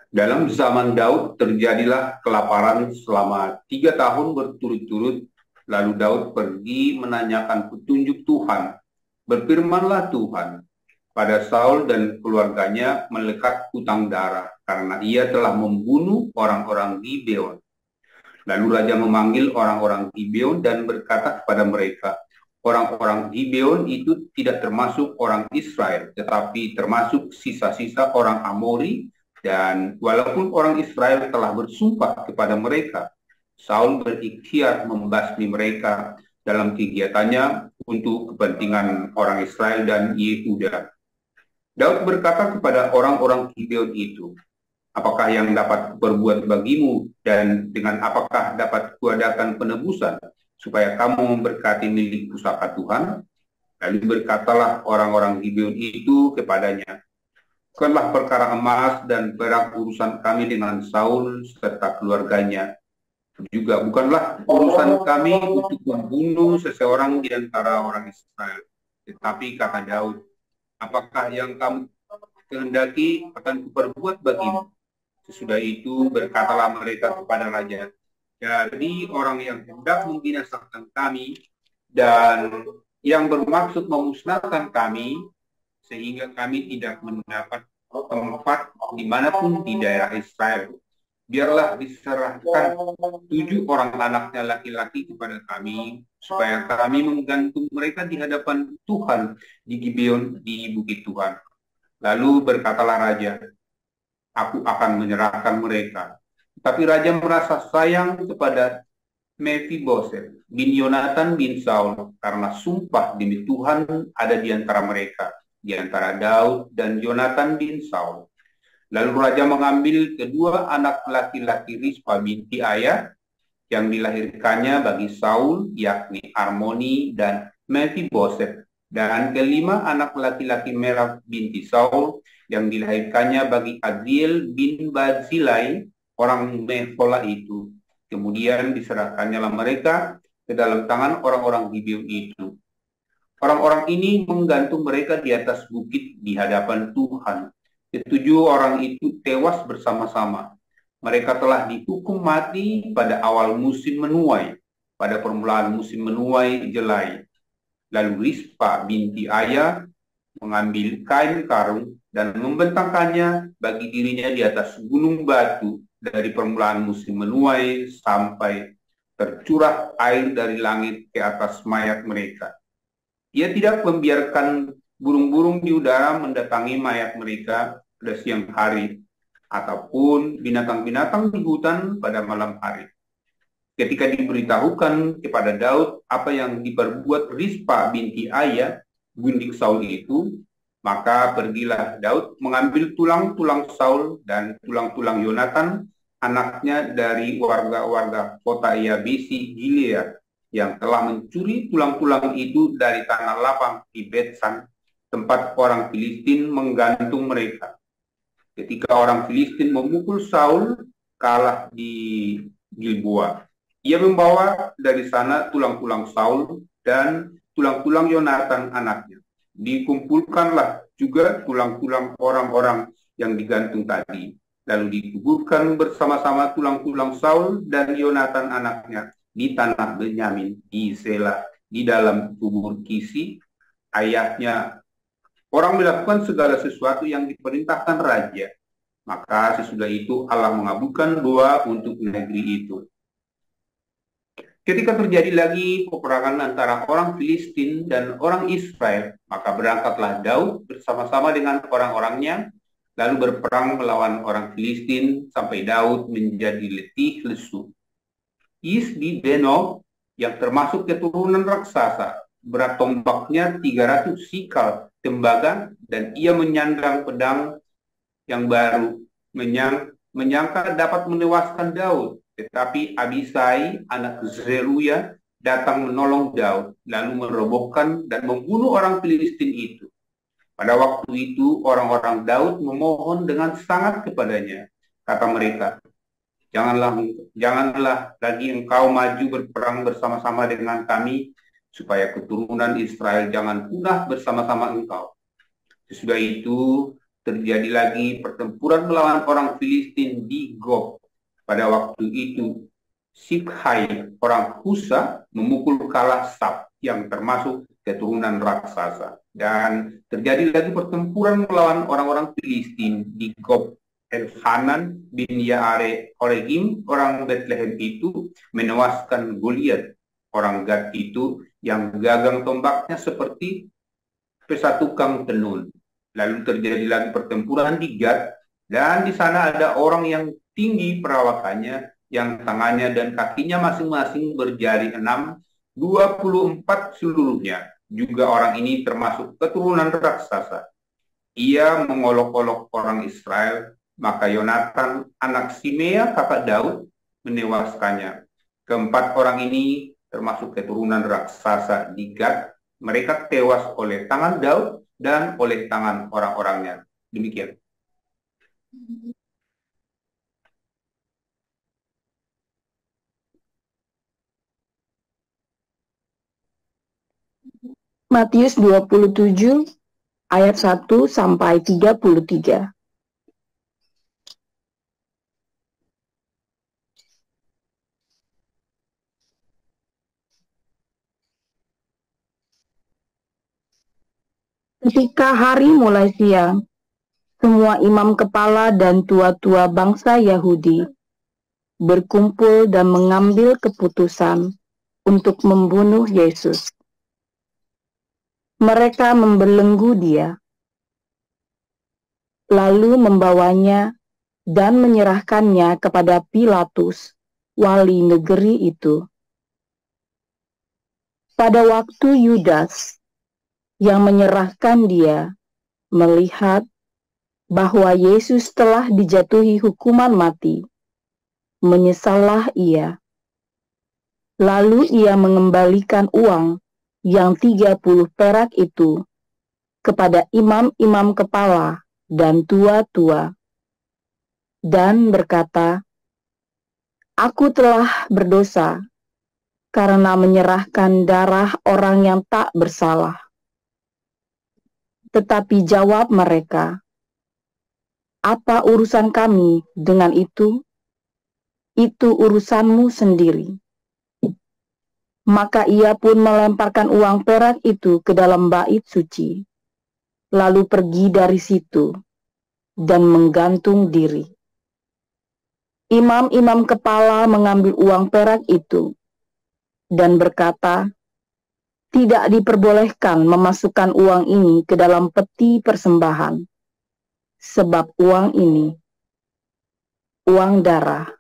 Dalam zaman Daud terjadilah kelaparan selama 3 tahun berturut-turut. Lalu Daud pergi menanyakan petunjuk Tuhan. Berfirmanlah Tuhan, pada Saul dan keluarganya melekat hutang darah karena ia telah membunuh orang-orang Gibeon. Lalu raja memanggil orang-orang Gibeon dan berkata kepada mereka, orang-orang Gibeon itu tidak termasuk orang Israel, tetapi termasuk sisa-sisa orang Amori, dan walaupun orang Israel telah bersumpah kepada mereka, Saul berikhtiar membasmi mereka dalam kegiatannya untuk kepentingan orang Israel dan Yehuda. Daud berkata kepada orang-orang Gibeon itu, apakah yang dapat kuperbuat bagimu dan dengan apakah dapat kuadakan penebusan supaya kamu memberkati milik pusaka Tuhan? Lalu berkatalah orang-orang Gibeon itu kepadanya, bukanlah perkara emas dan perak urusan kami dengan Saul serta keluarganya. Juga bukanlah urusan kami untuk membunuh seseorang di antara orang Israel. Tetapi kata Daud, apakah yang kamu kehendaki akan kuperbuat bagimu? Sesudah itu berkatalah mereka kepada raja, jadi orang yang hendak membinasakan kami dan yang bermaksud memusnahkan kami, sehingga kami tidak mendapat tempat dimanapun di daerah Israel. Biarlah diserahkan 7 orang anaknya laki-laki kepada kami, supaya kami menggantung mereka di hadapan Tuhan di Gibeon di bukit Tuhan. Lalu berkatalah raja, aku akan menyerahkan mereka. Tapi raja merasa sayang kepada Mephiboset bin Yonatan bin Saul karena sumpah demi Tuhan ada di antara mereka, di antara Daud dan Yonatan bin Saul. Lalu raja mengambil kedua anak laki-laki Rispa binti Aya yang dilahirkannya bagi Saul, yakni Armoni dan Mephiboset, dan kelima anak laki-laki Merab binti Saul yang dilahirkannya bagi Adriel bin Barzilai, orang Mehola itu. Kemudian diserahkannya mereka ke dalam tangan orang-orang Gibeon itu. Orang-orang ini menggantung mereka di atas bukit di hadapan Tuhan. Ketujuh orang itu tewas bersama-sama. Mereka telah dihukum mati pada awal musim menuai, pada permulaan musim menuai jelai. Lalu Rispa binti Aya mengambil kain karung dan membentangkannya bagi dirinya di atas gunung batu dari permulaan musim menuai sampai tercurah air dari langit ke atas mayat mereka. Ia tidak membiarkan burung-burung di udara mendatangi mayat mereka pada siang hari, ataupun binatang-binatang di hutan pada malam hari. Ketika diberitahukan kepada Daud apa yang diperbuat Rispa binti Aya, gundik Saul itu, maka pergilah Daud mengambil tulang-tulang Saul dan tulang-tulang Yonatan, anaknya dari warga-warga kota Yabesi Gilead, yang telah mencuri tulang-tulang itu dari tanah lapang di Betsan, tempat orang Filistin menggantung mereka. Ketika orang Filistin memukul Saul kalah di Gilboa, ia membawa dari sana tulang-tulang Saul dan tulang-tulang Yonatan anaknya. Dikumpulkanlah juga tulang-tulang orang-orang yang digantung tadi, lalu dikuburkan bersama-sama tulang-tulang Saul dan Yonatan anaknya di tanah Benyamin di Sela, di dalam kubur Kisi ayahnya. Orang melakukan segala sesuatu yang diperintahkan raja. Maka sesudah itu Allah mengabulkan doa untuk negeri itu. Ketika terjadi lagi peperangan antara orang Filistin dan orang Israel, maka berangkatlah Daud bersama-sama dengan orang-orangnya, lalu berperang melawan orang Filistin sampai Daud menjadi letih lesu. Isbi Benob yang termasuk keturunan raksasa, berat tombaknya 300 sikal tembaga, dan ia menyandang pedang yang baru, menyangka dapat menewaskan Daud. Tetapi Abisai, anak Zeruya, datang menolong Daud, lalu merobohkan dan membunuh orang Filistin itu. Pada waktu itu, orang-orang Daud memohon dengan sangat kepadanya. Kata mereka, janganlah lagi engkau maju berperang bersama-sama dengan kami, supaya keturunan Israel jangan punah bersama-sama engkau. Sesudah itu, terjadi lagi pertempuran melawan orang Filistin di Gob. Pada waktu itu, Siphai, orang Husa, memukul kalah Sab, yang termasuk keturunan raksasa. Dan terjadi lagi pertempuran melawan orang-orang Filistin di Gob. Elhanan bin Yaare Oregim, orang Bethlehem itu, menewaskan Goliat, orang Gad itu, yang gagang tombaknya seperti pesa tukang tenun. Lalu terjadi lagi pertempuran di Gad, dan di sana ada orang yang tinggi perawakannya, yang tangannya dan kakinya masing-masing berjari 6, 24 seluruhnya. Juga orang ini termasuk keturunan raksasa. Ia mengolok-olok orang Israel, maka Yonatan, anak Simea, kakak Daud, menewaskannya. Keempat orang ini termasuk keturunan raksasa di Gad. Mereka tewas oleh tangan Daud dan oleh tangan orang-orangnya. Demikian. Matius 27 ayat 1 sampai 33. Ketika hari mulai siang, semua imam kepala dan tua-tua bangsa Yahudi berkumpul dan mengambil keputusan untuk membunuh Yesus. Mereka membelenggu dia, lalu membawanya dan menyerahkannya kepada Pilatus, wali negeri itu. Pada waktu Yudas yang menyerahkan dia melihat bahwa Yesus telah dijatuhi hukuman mati, menyesallah ia. Lalu ia mengembalikan uang yang 30 perak itu kepada imam-imam kepala dan tua-tua, dan berkata, "Aku telah berdosa karena menyerahkan darah orang yang tak bersalah." Tetapi jawab mereka, "Apa urusan kami dengan itu? Itu urusanmu sendiri." Maka ia pun melemparkan uang perak itu ke dalam bait suci, lalu pergi dari situ dan menggantung diri. Imam-imam kepala mengambil uang perak itu dan berkata, "Tidak diperbolehkan memasukkan uang ini ke dalam peti persembahan, sebab uang ini uang darah."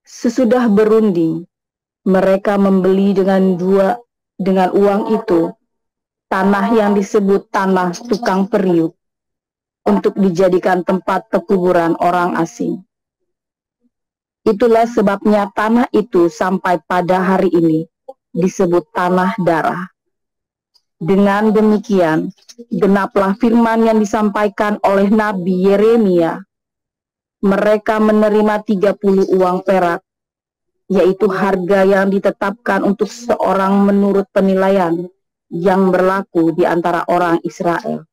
Sesudah berunding, mereka membeli dengan uang itu tanah yang disebut tanah tukang periuk untuk dijadikan tempat pekuburan orang asing. Itulah sebabnya tanah itu sampai pada hari ini disebut tanah darah. Dengan demikian, genaplah firman yang disampaikan oleh Nabi Yeremia. Mereka menerima 30 uang perak, yaitu harga yang ditetapkan untuk seorang menurut penilaian yang berlaku di antara orang Israel.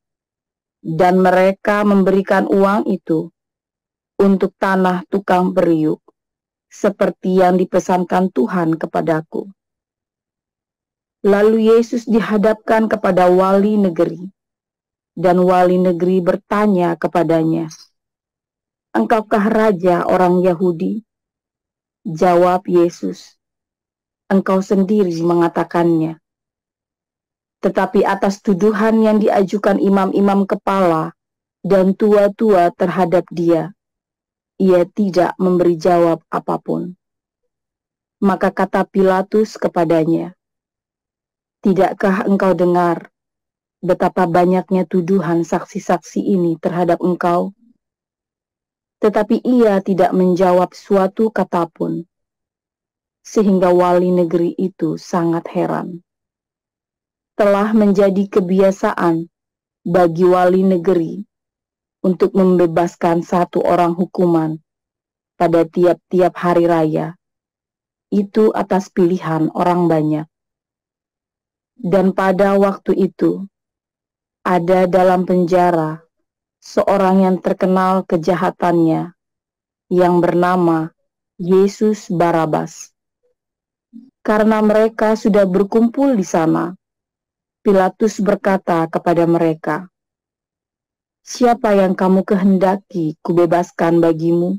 Dan mereka memberikan uang itu untuk tanah tukang periuk, seperti yang dipesankan Tuhan kepadaku. Lalu Yesus dihadapkan kepada wali negeri, dan wali negeri bertanya kepadanya, "Engkaukah raja orang Yahudi?" Jawab Yesus, "Engkau sendiri mengatakannya." Tetapi atas tuduhan yang diajukan imam-imam kepala dan tua-tua terhadap dia, ia tidak memberi jawab apapun. Maka kata Pilatus kepadanya, "Tidakkah engkau dengar betapa banyaknya tuduhan saksi-saksi ini terhadap engkau?" Tetapi ia tidak menjawab suatu kata pun, sehingga wali negeri itu sangat heran. Telah menjadi kebiasaan bagi wali negeri untuk membebaskan satu orang hukuman pada tiap-tiap hari raya, itu atas pilihan orang banyak. Dan pada waktu itu, ada dalam penjara seorang yang terkenal kejahatannya, yang bernama Yesus Barabas. Karena mereka sudah berkumpul di sana, Pilatus berkata kepada mereka, "Siapa yang kamu kehendaki kubebaskan bagimu?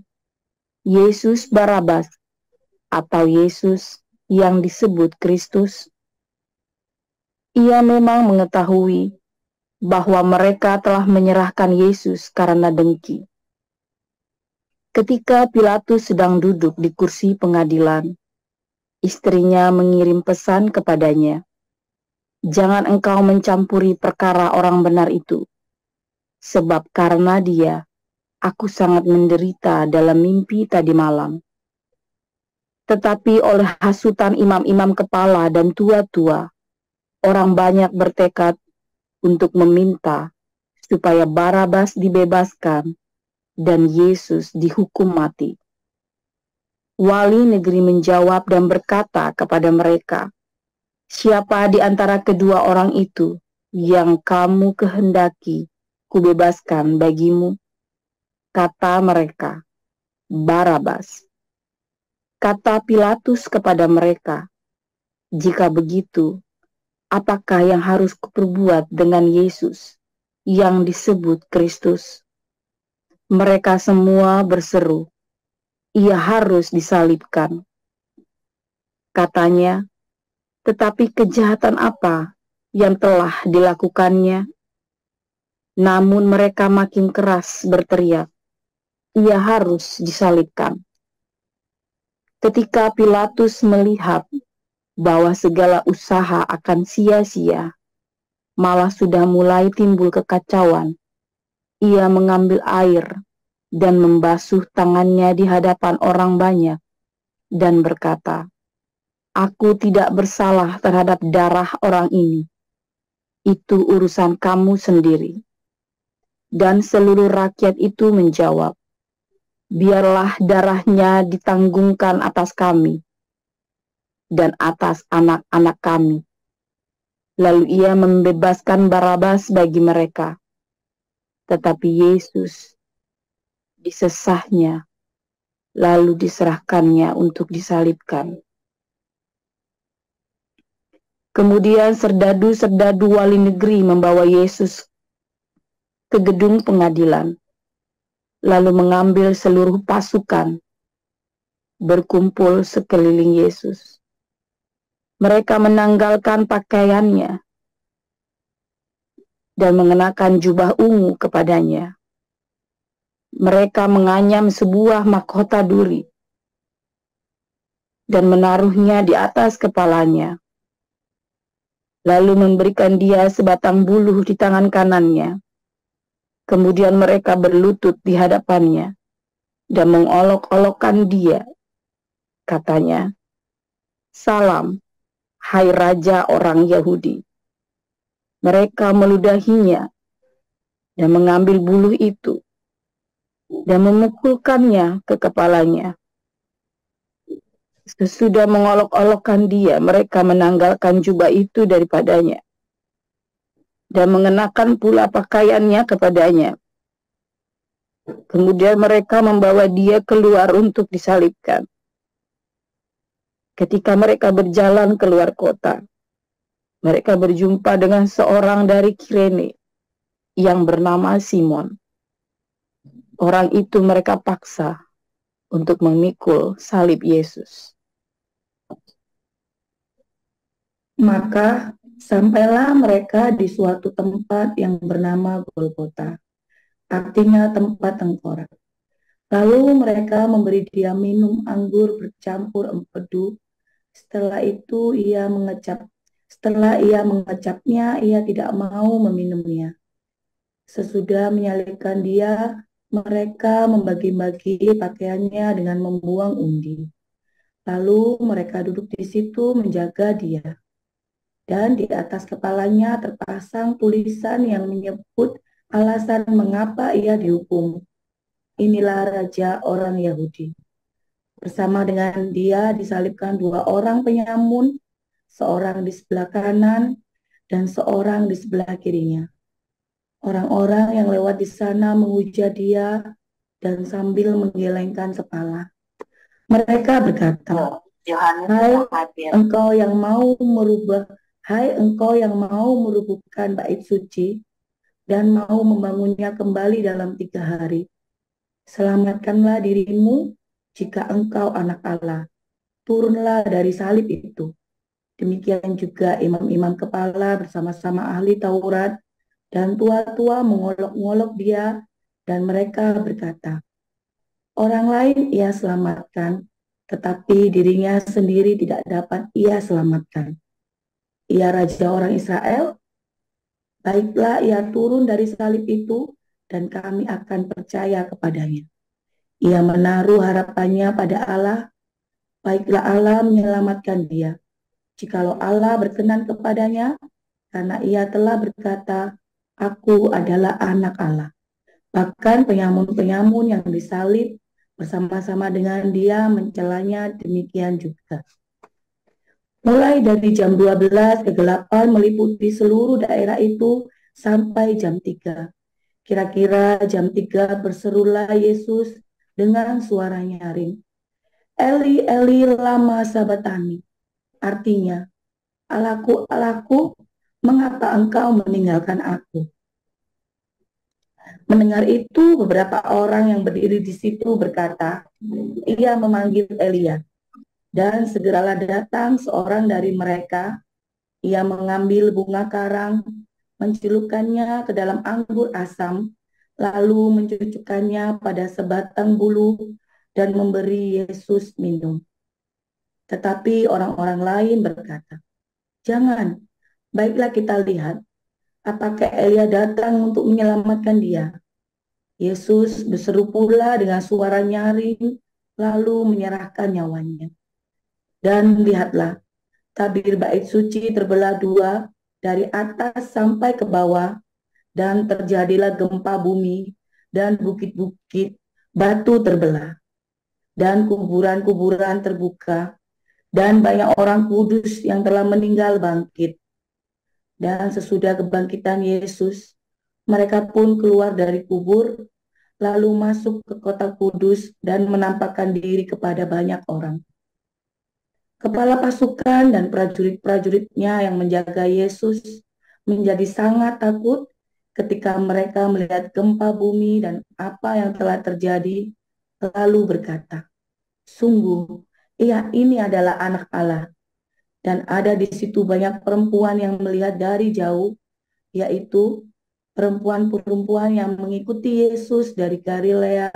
Yesus Barabas atau Yesus yang disebut Kristus?" Ia memang mengetahui bahwa mereka telah menyerahkan Yesus karena dengki. Ketika Pilatus sedang duduk di kursi pengadilan, istrinya mengirim pesan kepadanya, "Jangan engkau mencampuri perkara orang benar itu, sebab karena dia, aku sangat menderita dalam mimpi tadi malam." Tetapi oleh hasutan imam-imam kepala dan tua-tua, orang banyak bertekad untuk meminta supaya Barabas dibebaskan dan Yesus dihukum mati. Wali negeri menjawab dan berkata kepada mereka, "Siapa di antara kedua orang itu yang kamu kehendaki kubebaskan bagimu?" Kata mereka, "Barabas." Kata Pilatus kepada mereka, "Jika begitu, apakah yang harus kuperbuat dengan Yesus yang disebut Kristus?" Mereka semua berseru, "Ia harus disalibkan." Katanya, "Tetapi kejahatan apa yang telah dilakukannya?" Namun mereka makin keras berteriak, "Ia harus disalibkan." Ketika Pilatus melihat bahwa segala usaha akan sia-sia, malah sudah mulai timbul kekacauan, ia mengambil air dan membasuh tangannya di hadapan orang banyak dan berkata, "Aku tidak bersalah terhadap darah orang ini. Itu urusan kamu sendiri." Dan seluruh rakyat itu menjawab, "Biarlah darahnya ditanggungkan atas kami dan atas anak-anak kami." Lalu ia membebaskan Barabas bagi mereka. Tetapi Yesus disesahnya, lalu diserahkannya untuk disalibkan. Kemudian serdadu-serdadu wali negeri membawa Yesus ke gedung pengadilan, lalu mengambil seluruh pasukan, berkumpul sekeliling Yesus. Mereka menanggalkan pakaiannya dan mengenakan jubah ungu kepadanya. Mereka menganyam sebuah mahkota duri dan menaruhnya di atas kepalanya, lalu memberikan dia sebatang buluh di tangan kanannya. Kemudian mereka berlutut di hadapannya dan mengolok-olokkan dia. Katanya, "Salam, hai Raja orang Yahudi." Mereka meludahinya dan mengambil buluh itu dan memukulkannya ke kepalanya. Sesudah mengolok-olokkan dia, mereka menanggalkan jubah itu daripadanya dan mengenakan pula pakaiannya kepadanya. Kemudian mereka membawa dia keluar untuk disalibkan. Ketika mereka berjalan keluar kota, mereka berjumpa dengan seorang dari Kirene yang bernama Simon. Orang itu mereka paksa untuk memikul salib Yesus. Maka sampailah mereka di suatu tempat yang bernama Golgota, artinya tempat tengkorak. Lalu mereka memberi dia minum anggur bercampur empedu. Setelah ia mengecapnya, ia tidak mau meminumnya. Sesudah menyalibkan dia, mereka membagi-bagi pakaiannya dengan membuang undi. Lalu mereka duduk di situ menjaga dia. Dan di atas kepalanya terpasang tulisan yang menyebut alasan mengapa ia dihukum. "Inilah Raja orang Yahudi." Bersama dengan dia disalibkan dua orang penyamun, seorang di sebelah kanan dan seorang di sebelah kirinya. Orang-orang yang lewat di sana memuja dia dan sambil menggelengkan kepala. Mereka berkata, engkau yang mau merubah, hai engkau yang mau merubuhkan bait suci dan mau membangunnya kembali dalam 3 hari. Selamatkanlah dirimu jika engkau anak Allah. Turunlah dari salib itu. Demikian juga imam-imam kepala bersama-sama ahli Taurat dan tua-tua mengolok-ngolok dia, dan mereka berkata, orang lain ia selamatkan, tetapi dirinya sendiri tidak dapat ia selamatkan. Ia raja orang Israel, baiklah ia turun dari salib itu, dan kami akan percaya kepadanya. Ia menaruh harapannya pada Allah, baiklah Allah menyelamatkan dia. Jikalau Allah berkenan kepadanya, karena ia telah berkata, aku adalah anak Allah. Bahkan penyamun-penyamun yang disalib bersama-sama dengan dia mencelanya demikian juga. Mulai dari jam 12 kegelapan meliputi seluruh daerah itu sampai jam 3. Kira-kira jam 3 berserulah Yesus dengan suara nyaring. Eli, Eli, lama sabatani. Artinya, Allahku, Allahku, mengapa engkau meninggalkan aku? Mendengar itu, beberapa orang yang berdiri di situ berkata, ia memanggil Elia. Dan segeralah datang seorang dari mereka. Ia mengambil bunga karang, mencelupkannya ke dalam anggur asam, lalu mencucukkannya pada sebatang bulu dan memberi Yesus minum. Tetapi orang-orang lain berkata, jangan, baiklah kita lihat, apakah Elia datang untuk menyelamatkan dia. Yesus berseru pula dengan suara nyaring, lalu menyerahkan nyawanya. Dan lihatlah, tabir bait suci terbelah 2 dari atas sampai ke bawah, dan terjadilah gempa bumi, dan bukit-bukit batu terbelah, dan kuburan-kuburan terbuka, dan banyak orang kudus yang telah meninggal bangkit. Dan sesudah kebangkitan Yesus, mereka pun keluar dari kubur, lalu masuk ke kota kudus dan menampakkan diri kepada banyak orang. Kepala pasukan dan prajurit-prajuritnya yang menjaga Yesus menjadi sangat takut ketika mereka melihat gempa bumi dan apa yang telah terjadi, lalu berkata, sungguh, ini adalah anak Allah. Dan ada di situ banyak perempuan yang melihat dari jauh, yaitu perempuan-perempuan yang mengikuti Yesus dari Galilea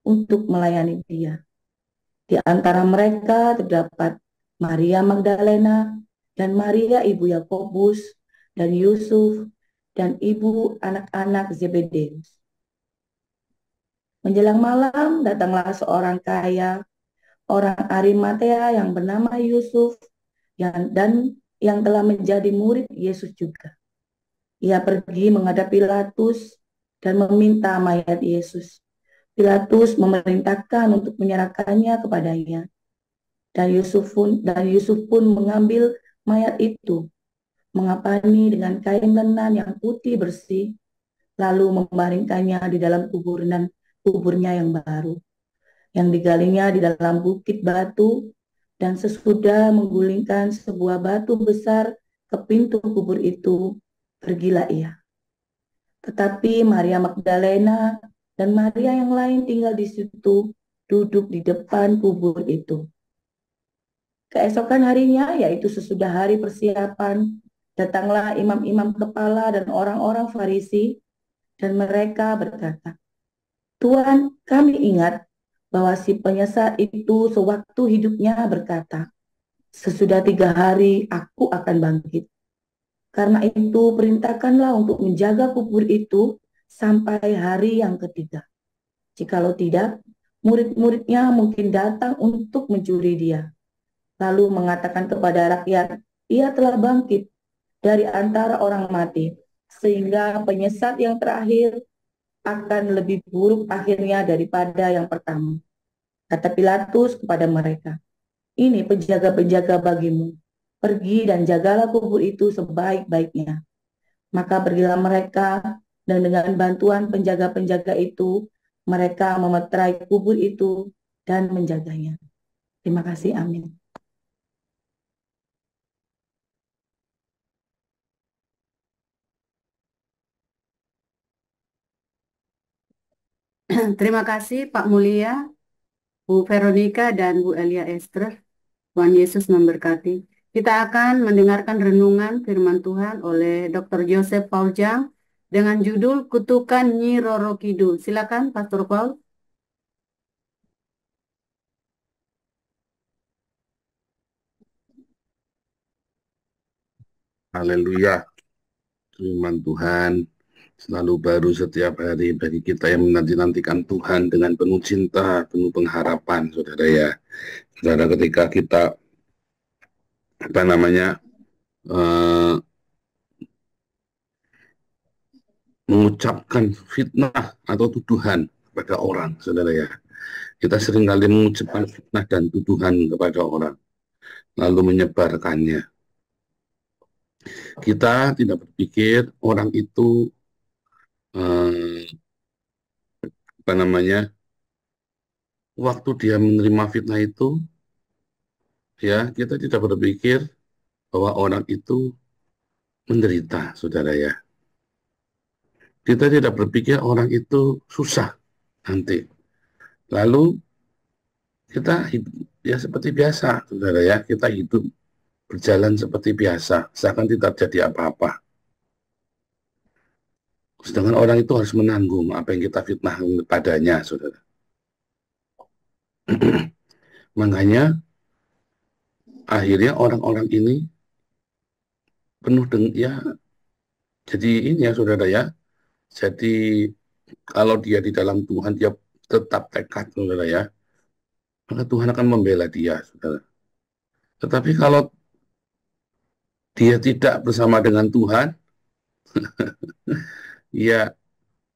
untuk melayani dia. Di antara mereka terdapat Maria Magdalena dan Maria ibu Yakobus dan Yusuf dan ibu anak-anak Zebedeus. Menjelang malam datanglah seorang kaya, orang Arimatea yang bernama Yusuf, yang telah menjadi murid Yesus juga. Ia pergi menghadap Pilatus dan meminta mayat Yesus. Pilatus memerintahkan untuk menyerahkannya kepadanya. Dan Yusuf pun mengambil mayat itu, mengapani dengan kain lenan yang putih bersih, lalu membaringkannya di dalam kuburnya yang baru, yang digalinya di dalam bukit batu. Dan sesudah menggulingkan sebuah batu besar ke pintu kubur itu, pergilah ia. Tetapi Maria Magdalena dan Maria yang lain tinggal di situ, duduk di depan kubur itu. Keesokan harinya, yaitu sesudah hari persiapan, datanglah imam-imam kepala dan orang-orang Farisi, dan mereka berkata, Tuhan, kami ingat bahwa si penyesat itu sewaktu hidupnya berkata, sesudah 3 hari aku akan bangkit. Karena itu perintahkanlah untuk menjaga kubur itu sampai hari yang ketiga. Jikalau tidak, murid-muridnya mungkin datang untuk mencuri dia. Lalu mengatakan kepada rakyat, ia telah bangkit dari antara orang mati, sehingga penyesat yang terakhir akan lebih buruk akhirnya daripada yang pertama. Kata Pilatus kepada mereka, ini penjaga-penjaga bagimu, pergi dan jagalah kubur itu sebaik-baiknya. Maka pergilah mereka Dan dengan bantuan penjaga-penjaga itu, mereka memeterai kubur itu dan menjaganya. Terima kasih, amin. Terima kasih Pak Mulia, Bu Veronica, dan Bu Elia Esther. Tuhan Yesus memberkati. Kita akan mendengarkan renungan firman Tuhan oleh Dr. Joseph Pauljang dengan judul Kutukan Nyi Roro Kidul. Silakan Pastor Paul. Haleluya, firman Tuhan selalu baru setiap hari bagi kita yang menanti-nantikan Tuhan dengan penuh cinta, penuh pengharapan, saudara ya. Saudara, ketika kita eh, mengucapkan fitnah atau tuduhan kepada orang, saudara ya, kita seringkali mengucapkan fitnah dan tuduhan kepada orang, lalu menyebarkannya. Kita tidak berpikir orang itu eh, waktu dia menerima fitnah itu, ya, kita tidak berpikir bahwa orang itu menderita, saudara ya. Kita tidak berpikir orang itu susah nanti. Lalu kita hidup ya seperti biasa, saudara ya. Kita hidup berjalan seperti biasa, seakan tidak jadi apa-apa. Sedangkan orang itu harus menanggung apa yang kita fitnah padanya, saudara. Makanya akhirnya orang-orang ini penuh dengan ya, jadi ini ya saudara ya. Jadi kalau dia di dalam Tuhan, dia tetap tekad, saudara ya, maka Tuhan akan membela dia, saudara. Tetapi kalau dia tidak bersama dengan Tuhan, ya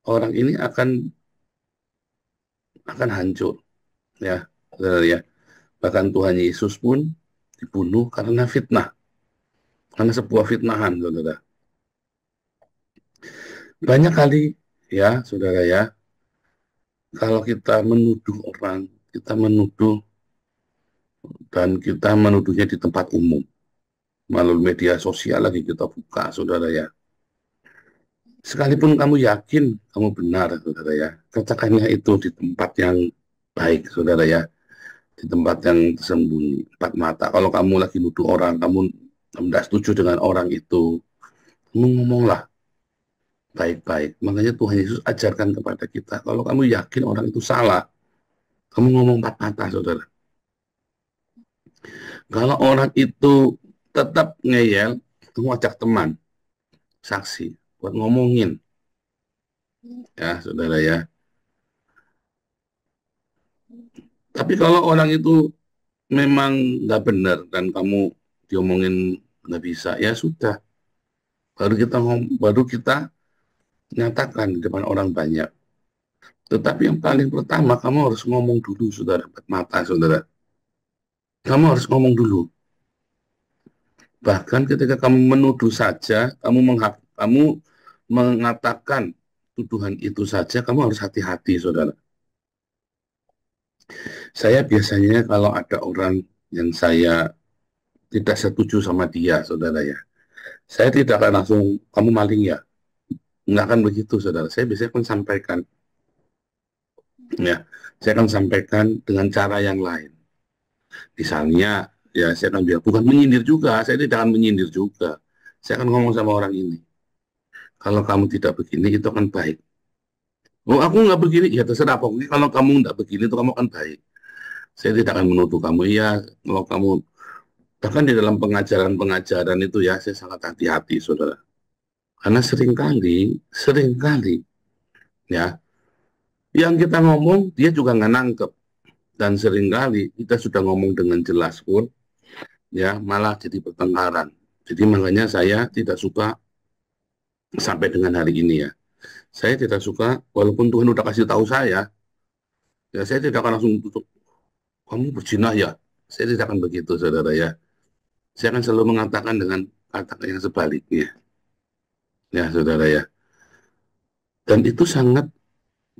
orang ini akan hancur, ya, saudara ya. Bahkan Tuhan Yesus pun dibunuh karena fitnah, karena sebuah fitnahan, saudara. Banyak kali, ya, saudara ya, kalau kita menuduh orang, kita menuduh dan kita menuduhnya di tempat umum, melalui media sosial lagi kita buka, saudara ya. Sekalipun kamu yakin kamu benar, saudara ya, katakannya itu di tempat yang baik, saudara ya, di tempat yang tersembunyi, empat mata. Kalau kamu lagi nuduh orang, kamu tidak setuju dengan orang itu, kamu ngomonglah baik-baik. Makanya Tuhan Yesus ajarkan kepada kita, kalau kamu yakin orang itu salah, kamu ngomong empat mata, saudara. Kalau orang itu tetap ngeyel, kamu ajak teman, saksi, buat ngomongin. Ya, saudara ya. Tapi kalau orang itu memang nggak benar dan kamu diomongin nggak bisa, ya sudah. Baru kita nyatakan di depan orang banyak. Tetapi yang paling pertama, kamu harus ngomong dulu, saudara, empat mata, saudara. Kamu harus ngomong dulu. Bahkan ketika kamu menuduh saja, kamu mengatakan tuduhan itu saja, kamu harus hati-hati, saudara. Saya biasanya kalau ada orang yang saya tidak setuju sama dia, saudara ya, saya tidak akan langsung, kamu maling ya. Nggak akan begitu, saudara. Saya biasanya akan sampaikan, ya, saya akan sampaikan dengan cara yang lain. Misalnya, ya saya akan bilang, bukan menyindir juga, saya tidak akan menyindir juga. Saya akan ngomong sama orang ini, kalau kamu tidak begini, itu akan baik. Oh, aku nggak begini, ya terserah. Pokoknya kalau kamu nggak begini, itu kamu akan baik. Saya tidak akan menuduh kamu, ya kalau kamu, bahkan di dalam pengajaran-pengajaran itu ya, saya sangat hati-hati, saudara. Karena seringkali, ya, yang kita ngomong, dia juga nggak nangkep. Dan seringkali kita sudah ngomong dengan jelas pun, ya malah jadi pertengkaran. Jadi makanya saya tidak suka sampai dengan hari ini ya. Saya tidak suka, walaupun Tuhan udah kasih tahu saya, ya saya tidak akan langsung tutup. Kamu berzina ya? Saya tidak akan begitu, saudara ya. Saya akan selalu mengatakan dengan kata yang sebaliknya. Ya, saudara ya. Dan itu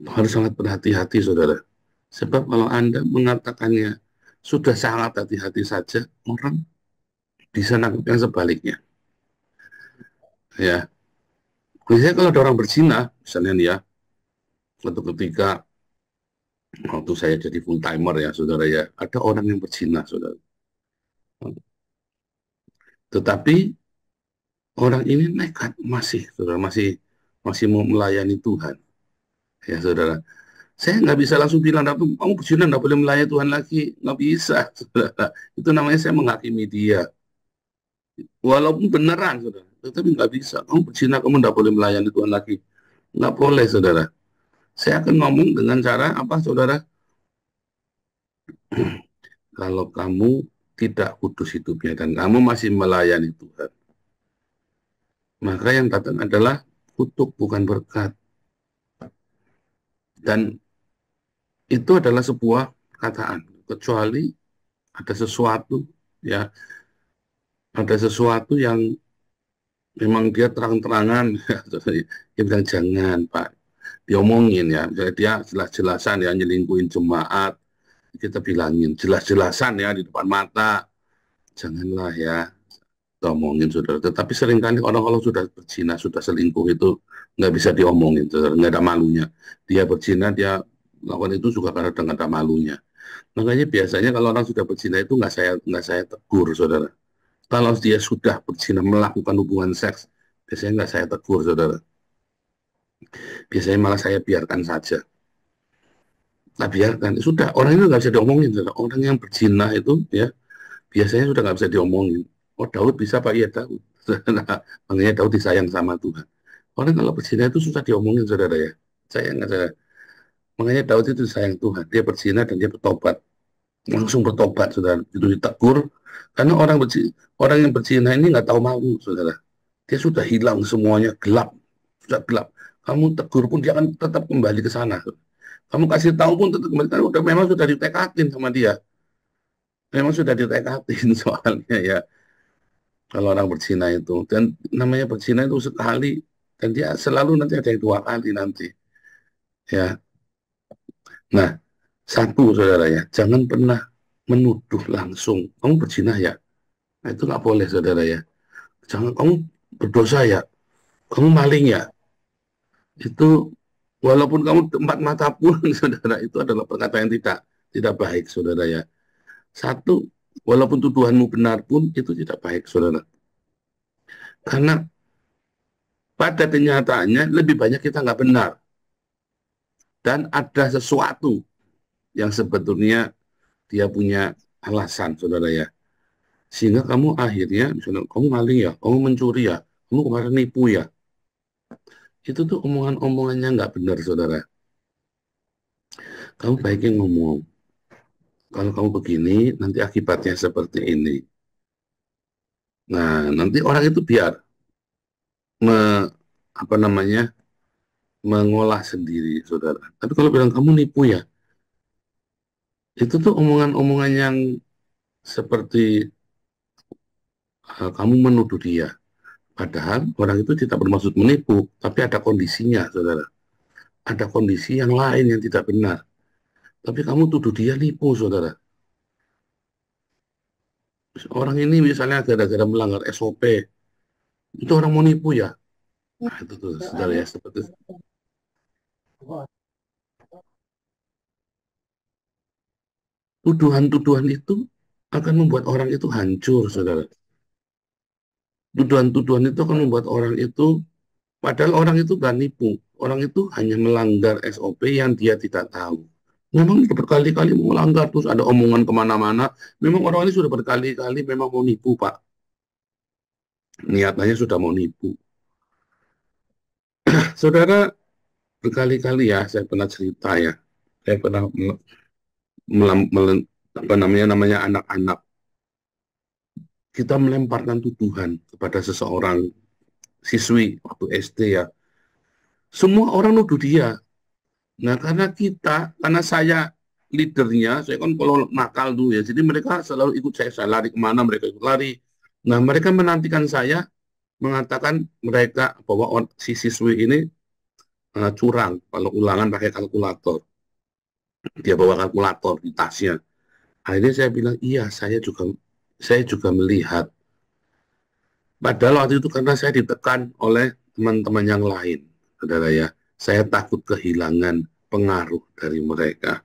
harus sangat berhati-hati, saudara. Sebab kalau Anda mengatakannya sudah sangat hati-hati saja, orang bisa nangkep yang sebaliknya. Ya, biasanya kalau ada orang berzina, misalnya nih ya, suatu ketika waktu saya jadi full timer ya, saudara ya, ada orang yang berzina, saudara. Tetapi orang ini nekat saudara, masih mau melayani Tuhan, ya saudara. Saya nggak bisa langsung bilang, kamu berzina nggak boleh melayani Tuhan lagi, nggak bisa, saudara. Itu namanya saya menghakimi dia. Walaupun beneran, saudara, tetapi nggak bisa. Kamu berzina, kamu nggak boleh melayani Tuhan lagi. Nggak boleh, saudara. Saya akan ngomong dengan cara apa, saudara? Kalau kamu tidak kudus hidupnya dan kamu masih melayani Tuhan, maka yang datang adalah kutuk, bukan berkat. Dan itu adalah sebuah perkataan. Kecuali ada sesuatu, ya, ada sesuatu yang memang dia terang-terangan, dia bilang jangan Pak, diomongin ya, misalnya dia jelas-jelasan ya nyelingkuhin jemaat, kita bilangin jelas-jelasan ya di depan mata, janganlah ya, kita omongin saudara. Tetapi seringkali orang kalau sudah berzina, sudah selingkuh itu nggak bisa diomongin, saudara, nggak ada malunya. Dia berzina, dia lakukan itu juga karena nggak ada malunya. Makanya biasanya kalau orang sudah berzina itu nggak saya tegur, saudara. Kalau dia sudah berzina melakukan hubungan seks, biasanya nggak saya tegur, saudara. Biasanya malah saya biarkan saja. Nah, biarkan. Sudah, orang itu nggak bisa diomongin, saudara. Orang yang berzina itu, ya, biasanya sudah nggak bisa diomongin. Oh, Daud bisa, Pak? Iya, Daud. Nah, makanya Daud disayang sama Tuhan. Orang kalau berzina itu susah diomongin, saudara ya. Saya nggak saya. Makanya Daud itu disayang Tuhan. Dia berzina dan dia bertobat. Langsung bertobat, saudara. Itu ditegur. Karena orang yang berzina ini nggak tahu malu, saudara. Dia sudah hilang semuanya, gelap. Sudah gelap. Kamu tegur pun dia akan tetap kembali ke sana. Kamu kasih tahu pun tetap kembali. Karena memang sudah ditekatin sama dia. Memang sudah ditekatin soalnya ya. Kalau orang berzina itu. Dan namanya berzina itu sekali. Dan dia selalu nanti ada yang dua kali nanti. Ya. Nah, satu saudara ya. Jangan pernah menuduh langsung. Kamu berzina ya. Nah, itu nggak boleh saudara ya. Jangan kamu berdosa ya. Kamu maling ya. Itu walaupun kamu empat mata pun saudara, itu adalah perkataan yang tidak baik saudara ya. Satu, walaupun tuduhanmu benar pun itu tidak baik saudara. Karena pada kenyataannya lebih banyak kita nggak benar. Dan ada sesuatu yang sebetulnya dia punya alasan saudara ya. Sehingga kamu akhirnya, misalnya kamu maling ya, kamu mencuri ya, kamu kemarin nipu ya. Itu tuh omongan-omongannya nggak benar saudara. Kamu baiknya ngomong, kalau kamu begini, nanti akibatnya seperti ini. Nah, nanti orang itu biar me, apa namanya mengolah sendiri, saudara. Tapi kalau bilang kamu nipu ya, itu tuh omongan-omongan yang seperti kamu menuduh dia. Padahal orang itu tidak bermaksud menipu, tapi ada kondisinya, saudara. Ada kondisi yang lain yang tidak benar. Tapi kamu tuduh dia nipu, saudara. Orang ini misalnya gara-gara melanggar SOP, itu orang mau nipu ya. Nah, itu tuh, saudara ya, seperti tuduhan-tuduhan itu akan membuat orang itu hancur, saudara. Tuduhan-tuduhan itu akan membuat orang itu, padahal orang itu gak nipu. Orang itu hanya melanggar SOP yang dia tidak tahu. Memang sudah berkali-kali melanggar, terus ada omongan kemana-mana. Memang orang ini sudah berkali-kali memang mau nipu, Pak. Niatannya sudah mau nipu. Saudara, berkali-kali ya, saya pernah cerita ya. Saya pernah apa namanya anak-anak. Kita melemparkan tuduhan kepada seseorang siswi waktu SD ya. Semua orang nuduh dia. Nah, karena saya leadernya, saya kan kalau nakal dulu ya, jadi mereka selalu ikut saya lari kemana, mereka ikut lari. Nah, mereka menantikan saya, mengatakan mereka bahwa si siswi ini curang. Kalau ulangan pakai kalkulator, dia bawa kalkulator di tasnya. Akhirnya saya bilang, iya, saya juga melihat. Padahal waktu itu karena saya ditekan oleh teman-teman yang lain, saudara ya. Saya takut kehilangan pengaruh dari mereka.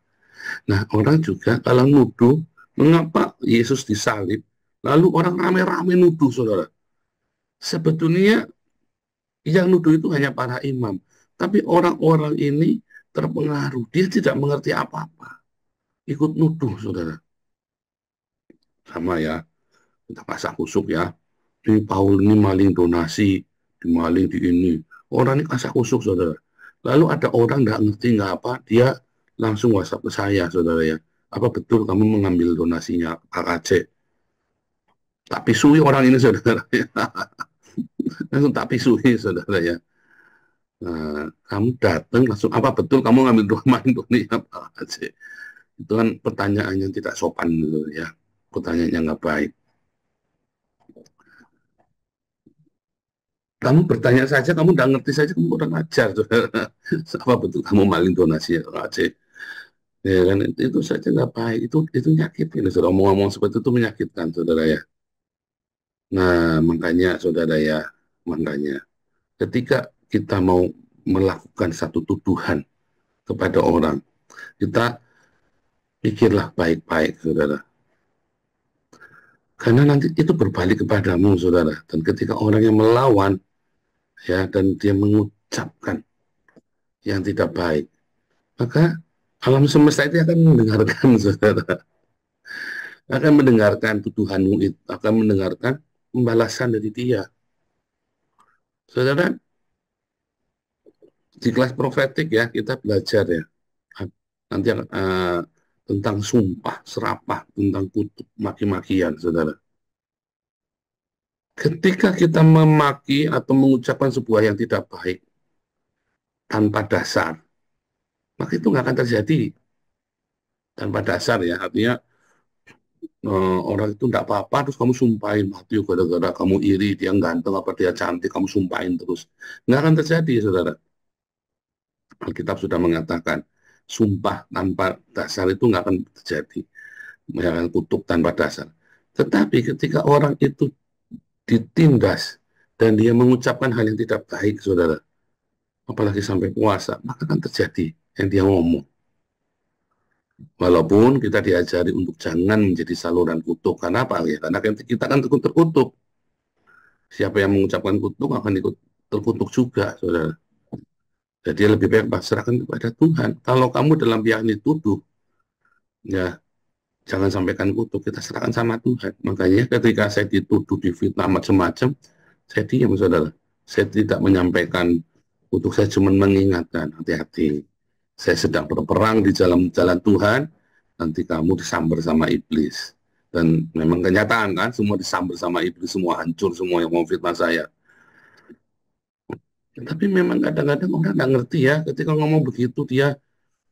Nah, orang juga kalau nuduh, mengapa Yesus disalib, lalu orang rame-rame nuduh, saudara. Sebetulnya yang nuduh itu hanya para imam. Tapi orang-orang ini terpengaruh. Dia tidak mengerti apa-apa. Ikut nuduh, saudara. Sama ya, kita kasak kusuk ya. Ini Paul ini maling donasi, dimaling di ini. Orang ini kasak kusuk, saudara. Lalu ada orang nggak ngerti nggak apa, dia langsung WhatsApp ke saya, saudara ya. Apa betul kamu mengambil donasinya KKC? Tak pisui orang ini, saudara. Langsung tak pisui, saudara ya. Nah, kamu datang langsung, apa betul kamu ngambil donasi apa aja? Itu kan pertanyaan yang tidak sopan, gitu ya. Pertanyaan yang nggak baik. Kamu bertanya saja, kamu nggak ngerti saja, kamu kurang ajar, saudara. Apa betul kamu maling donasi aja? Ya kan, itu saja nggak baik. Itu nyakitin, saudara. Ngomong-ngomong seperti itu menyakitkan, saudara ya. Nah, makanya, saudara ya, makanya ketika kita mau melakukan satu tuduhan kepada orang, kita pikirlah baik-baik, saudara. Karena nanti itu berbalik kepadamu, saudara. Dan ketika orang yang melawan, ya, dan dia mengucapkan yang tidak baik, maka alam semesta itu akan mendengarkan, saudara. Akan mendengarkan tuduhanmu itu, akan mendengarkan pembalasan dari dia. Saudara, di kelas profetik ya, kita belajar ya, nanti tentang sumpah, serapah, tentang kutuk, maki-makian, saudara. Ketika kita memaki atau mengucapkan sebuah yang tidak baik tanpa dasar, maka itu nggak akan terjadi tanpa dasar ya. Artinya orang itu nggak apa-apa, terus kamu sumpahin mati gara-gara kamu iri, dia ganteng apa dia cantik, kamu sumpahin terus. Nggak akan terjadi, saudara. Alkitab sudah mengatakan, sumpah tanpa dasar itu nggak akan terjadi. Nggak akan kutuk tanpa dasar. Tetapi ketika orang itu ditindas dan dia mengucapkan hal yang tidak baik, saudara, apalagi sampai puasa, maka akan terjadi yang dia ngomong. Walaupun kita diajari untuk jangan menjadi saluran kutuk. Karena apa ya? Karena kita kan terkutuk. Siapa yang mengucapkan kutuk akan ikut terkutuk juga, saudara. Jadi lebih baik pasrahkan kepada Tuhan. Kalau kamu dalam pihak dituduh, ya jangan sampaikan kutuk, kita serahkan sama Tuhan. Makanya ketika saya dituduh, difitnah macam-macam, saya diam, saudara. Saya tidak menyampaikan kutuk, saya cuma mengingatkan, hati-hati. Saya sedang berperang di dalam jalan Tuhan, nanti kamu disambar sama iblis. Dan memang kenyataan kan, semua disambar sama iblis, semua hancur, semua yang mau fitnah saya. Tapi memang kadang-kadang orang nggak ngerti ya, ketika ngomong begitu dia,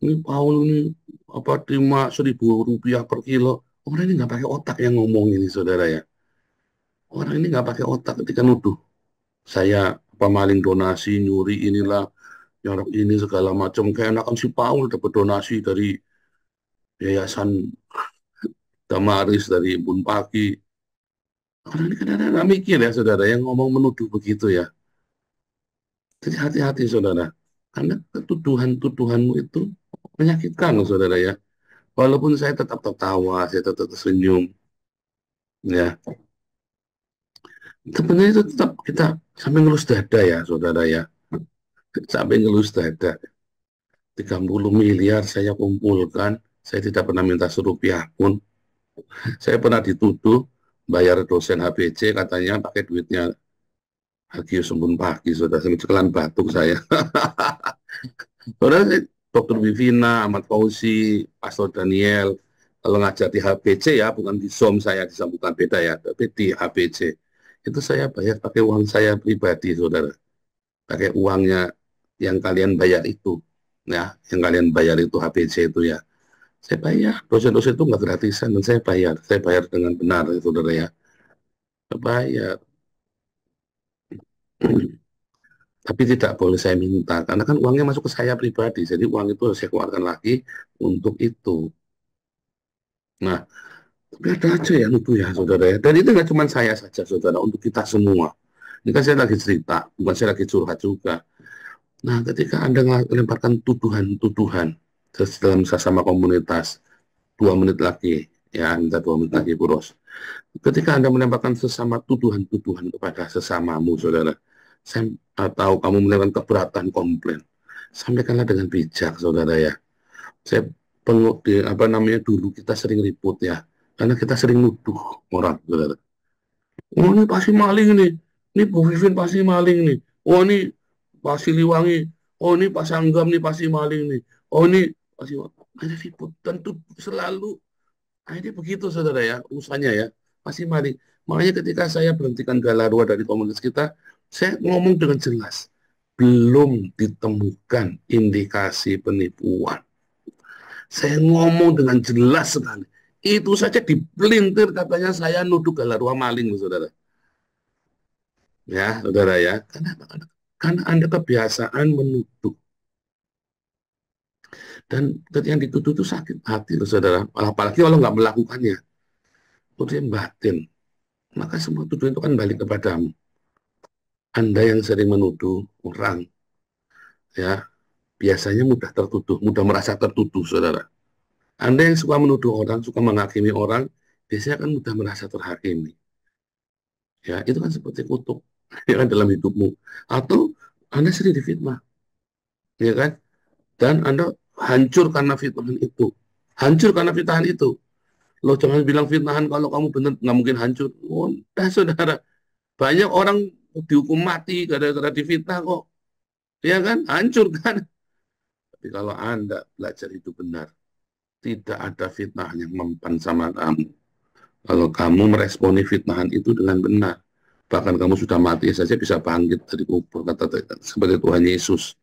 ini Paul ini apa terima 1.000 rupiah per kilo. Orang ini nggak pakai otak yang ngomong ini, saudara ya. Orang ini nggak pakai otak ketika nuduh. Saya apa maling donasi, nyuri inilah, nyorok ini segala macam. Kayak enakan si Paul dapat donasi dari Yayasan Damaris, dari Bun Pagi. Orang ini kadang-kadang nggak mikir ya, saudara, yang ngomong menuduh begitu ya. Jadi hati-hati, saudara. Karena tuduhan-tuduhanmu itu menyakitkan, saudara ya. Walaupun saya tetap tertawa, saya tetap tersenyum, ya. Sebenarnya itu tetap kita sampai ngelus dada ya, saudara ya. Sampai ngelus dada. 30 miliar saya kumpulkan, saya tidak pernah minta serupiah pun. Saya pernah dituduh bayar dosen HBC, katanya pakai duitnya Hagius Embun Pagi, saudara. Sampai cekelan batuk saya. Saudara, Dr. Vivina, Ahmad Fauzi, Pastor Daniel, kalau ngajar di HBC ya, bukan di Zoom saya, disambungkan beda ya, tapi di HBC. Itu saya bayar pakai uang saya pribadi, saudara. Pakai uangnya yang kalian bayar itu. Ya, yang kalian bayar itu HBC itu ya. Saya bayar. Dosen-dosen itu nggak gratisan, dan saya bayar. Saya bayar dengan benar, ya, saudara ya. Saya bayar. Tapi tidak boleh saya minta, karena kan uangnya masuk ke saya pribadi, jadi uang itu harus saya keluarkan lagi untuk itu. Nah, tapi ada aja ya nuduh ya saudara ya. Dan itu nggak cuma saya saja saudara, untuk kita semua. Ini kan saya lagi cerita, bukan saya lagi curhat juga. Nah, ketika Anda melemparkan tuduhan-tuduhan dalam sesama komunitas, 2 menit lagi, ya, minta 2 menit lagi, Bu Ros. Ketika Anda menembakkan sesama tuduhan-tuduhan kepada sesamamu, saudara, saya tahu kamu menelan keberatan komplain, sampaikanlah dengan bijak, saudara ya. Saya apa namanya, dulu kita sering ribut ya, karena kita sering nuduh orang, saudara. Oh, ini pasti maling nih, ini Bu Vivin pasti maling nih, oh ini Pak Siliwangi, oh ini Pak Sanggam nih pasti maling nih, oh ini pasti ada ribut, tentu selalu. Nah, ini begitu saudara ya, urusannya ya, pasti maling. Makanya ketika saya berhentikan Galarua dari komunitas kita, saya ngomong dengan jelas, belum ditemukan indikasi penipuan. Saya ngomong dengan jelas sekali. Itu saja dipelintir katanya saya nuduh Galarua maling, saudara. Ya, saudara ya. Karena Anda kebiasaan menuduh. Dan yang dituduh itu sakit hati, saudara. Apalagi kalau nggak melakukannya. Itu dia batin. Maka semua tuduhan itu kan balik kepadamu. Anda yang sering menuduh orang, ya, biasanya mudah tertuduh, mudah merasa tertuduh, saudara. Anda yang suka menuduh orang, suka menghakimi orang, biasanya kan mudah merasa terhakimi. Ya, itu kan seperti kutuk ya kan, dalam hidupmu. Atau Anda sering difitnah, ya kan? Dan Anda hancur karena fitnahan itu. Hancur karena fitnahan itu. Lo jangan bilang fitnahan kalau kamu benar, nggak mungkin hancur. Oh, dah, saudara. Banyak orang dihukum mati gara-gara difitnah kok. Ya kan? Hancur kan? Tapi kalau Anda belajar itu benar, tidak ada fitnah yang mempan sama kamu. Kalau kamu meresponi fitnahan itu dengan benar, bahkan kamu sudah mati saja bisa bangkit dari kubur, kata seperti Tuhan Yesus.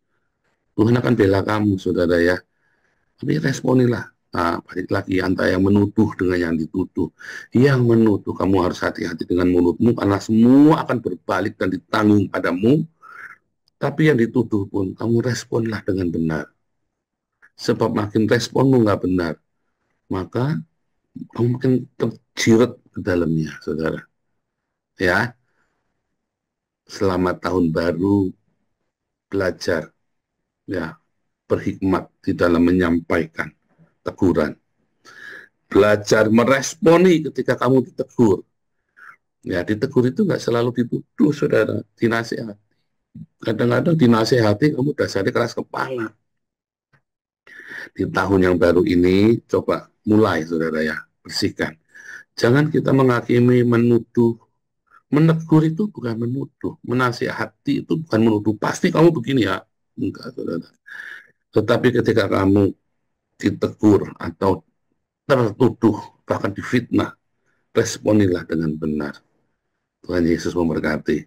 Tuhan akan bela kamu, saudara ya. Tapi responilah. Nah, balik lagi antara yang menuduh dengan yang dituduh. Yang menuduh, kamu harus hati-hati dengan mulutmu, karena semua akan berbalik dan ditanggung padamu. Tapi yang dituduh pun, kamu responlah dengan benar. Sebab makin responmu nggak benar, maka kamu makin terjirat ke dalamnya, saudara. Ya, selamat tahun baru, belajar, ya, berhikmat di dalam menyampaikan teguran. Belajar meresponi ketika kamu ditegur. Ya, ditegur itu nggak selalu dituduh, saudara, dinasehati. Kadang-kadang dinasehati kamu dasarnya keras kepala. Di tahun yang baru ini, coba mulai, saudara ya, bersihkan. Jangan kita menghakimi, menuduh. Menegur itu bukan menuduh. Menasihati itu bukan menuduh. Pasti kamu begini ya. Enggak, saudara. Tetapi ketika kamu ditegur atau tertuduh, bahkan difitnah, responilah dengan benar. Tuhan Yesus memberkati.